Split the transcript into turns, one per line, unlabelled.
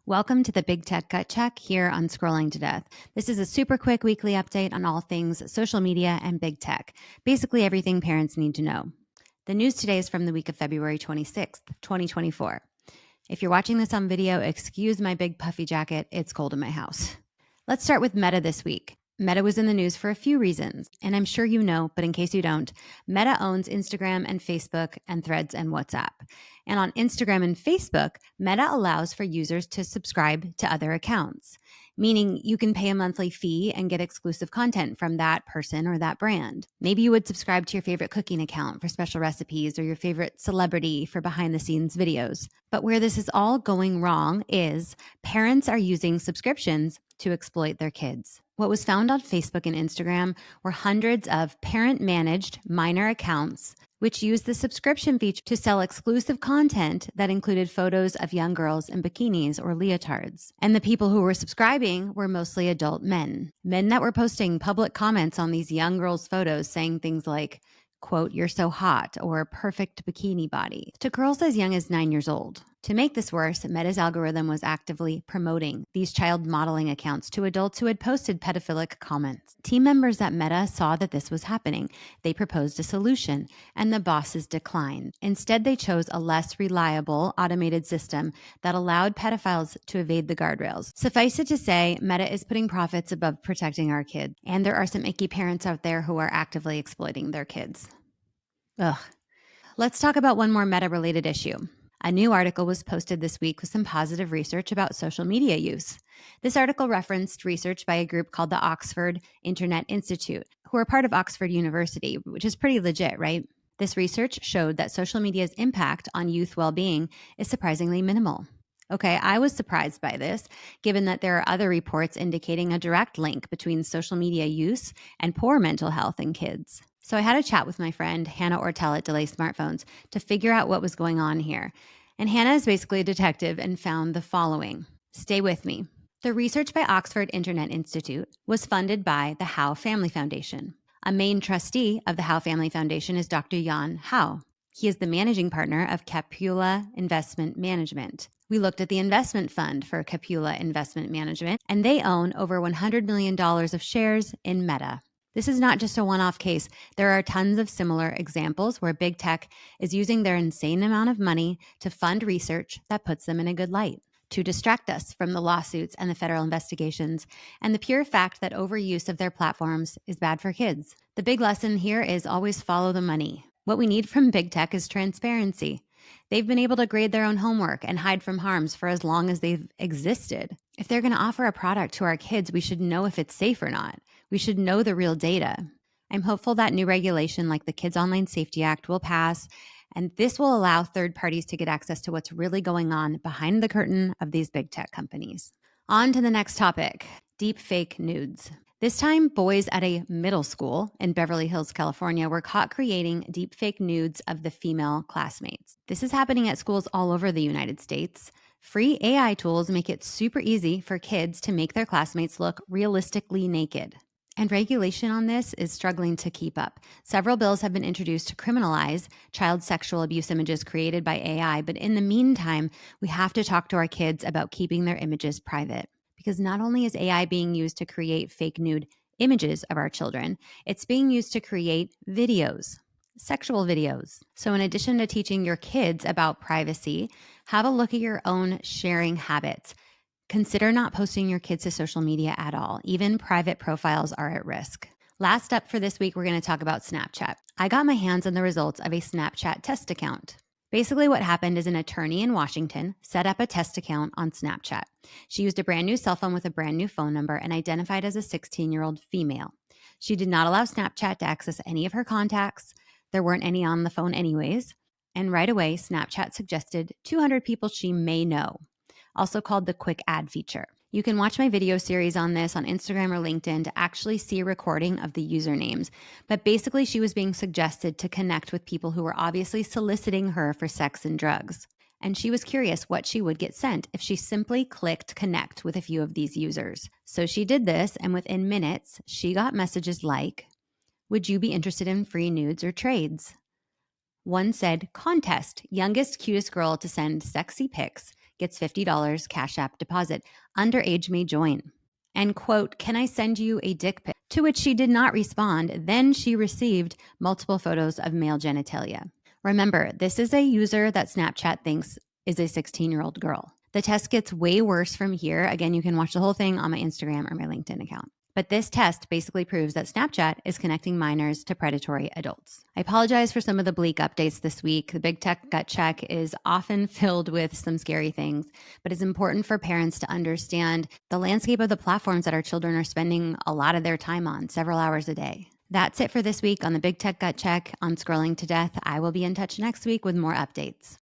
Welcome to the Big Tech Gut Check here on Scrolling to Death. This is a super quick weekly update on all things social media and big tech, basically everything parents need to know. The news today is from the week of February 26th, 2024. If you're watching this on video, excuse my big puffy jacket, it's cold in my house. Let's start with Meta this week. Meta was in the news for a few reasons, and I'm sure you know, but in case you don't, Meta owns Instagram and Facebook and Threads and WhatsApp. And on Instagram and Facebook, Meta allows for users to subscribe to other accounts, meaning you can pay a monthly fee and get exclusive content from that person or that brand. Maybe you would subscribe to your favorite cooking account for special recipes or your favorite celebrity for behind the scenes videos. But where this is all going wrong is parents are using subscriptions to exploit their kids. What was found on Facebook and Instagram were hundreds of parent-managed minor accounts which used the subscription feature to sell exclusive content that included photos of young girls in bikinis or leotards. And the people who were subscribing were mostly adult men. Men that were posting public comments on these young girls' photos saying things like, quote, "You're so hot," or "perfect bikini body," to girls as young as 9 years old. To make this worse, Meta's algorithm was actively promoting these child modeling accounts to adults who had posted pedophilic comments. Team members at Meta saw that this was happening. They proposed a solution, and the bosses declined. Instead, they chose a less reliable automated system that allowed pedophiles to evade the guardrails. Suffice it to say, Meta is putting profits above protecting our kids, and there are some icky parents out there who are actively exploiting their kids. Ugh. Let's talk about one more Meta-related issue. A new article was posted this week with some positive research about social media use. This article referenced research by a group called the Oxford Internet Institute, who are part of Oxford University, which is pretty legit, right? This research showed that social media's impact on youth well-being is surprisingly minimal. Okay, I was surprised by this, given that there are other reports indicating a direct link between social media use and poor mental health in kids. So I had a chat with my friend Hannah Ortel at Delay Smartphones to figure out what was going on here. And Hannah is basically a detective and found the following. Stay with me. The research by Oxford Internet Institute was funded by the Howe Family Foundation. A main trustee of the Howe Family Foundation is Dr. Jan Howe. He is the managing partner of Capula Investment Management. We looked at the investment fund for Capula Investment Management, and they own over $100 million of shares in Meta. This is not just a one-off case. There are tons of similar examples where big tech is using their insane amount of money to fund research that puts them in a good light, to distract us from the lawsuits and the federal investigations, and the pure fact that overuse of their platforms is bad for kids. The big lesson here is always follow the money. What we need from big tech is transparency. They've been able to grade their own homework and hide from harms for as long as they've existed. If they're going to offer a product to our kids, we should know if it's safe or not. We should know the real data. I'm hopeful that new regulation like the Kids Online Safety Act will pass, and this will allow third parties to get access to what's really going on behind the curtain of these big tech companies. On to the next topic, deepfake nudes. This time, boys at a middle school in Beverly Hills, California, were caught creating deepfake nudes of the female classmates. This is happening at schools all over the United States. Free AI tools make it super easy for kids to make their classmates look realistically naked. And regulation on this is struggling to keep up. Several bills have been introduced to criminalize child sexual abuse images created by AI, but in the meantime, we have to talk to our kids about keeping their images private. Because not only is AI being used to create fake nude images of our children, it's being used to create videos, sexual videos. So in addition to teaching your kids about privacy, have a look at your own sharing habits. Consider not posting your kids to social media at all. Even private profiles are at risk. Last up for this week, we're going to talk about Snapchat. I got my hands on the results of a Snapchat test account. Basically, what happened is an attorney in Washington set up a test account on Snapchat. She used a brand new cell phone with a brand new phone number and identified as a 16-year-old female. She did not allow Snapchat to access any of her contacts. There weren't any on the phone anyways. And right away, Snapchat suggested 200 people she may know, also called the quick ad feature. You can watch my video series on this on Instagram or LinkedIn to actually see a recording of the usernames. But basically, she was being suggested to connect with people who were obviously soliciting her for sex and drugs. And she was curious what she would get sent if she simply clicked connect with a few of these users. So she did this, and within minutes, she got messages like, "Would you be interested in free nudes or trades?" One said, "Contest, youngest, cutest girl to send sexy pics. gets $50 Cash App deposit. Underage may join. And quote, can I send you a dick pic? To which she did not respond. Then she received multiple photos of male genitalia. Remember, this is a user that Snapchat thinks is a 16-year-old girl. The test gets way worse from here. Again, you can watch the whole thing on my Instagram or my LinkedIn account. But this test basically proves that Snapchat is connecting minors to predatory adults. I apologize for some of the bleak updates this week. The Big Tech Gut Check is often filled with some scary things, but it's important for parents to understand the landscape of the platforms that our children are spending a lot of their time on, several hours a day. That's it for this week on the Big Tech Gut Check on Scrolling to Death. I will be in touch next week with more updates.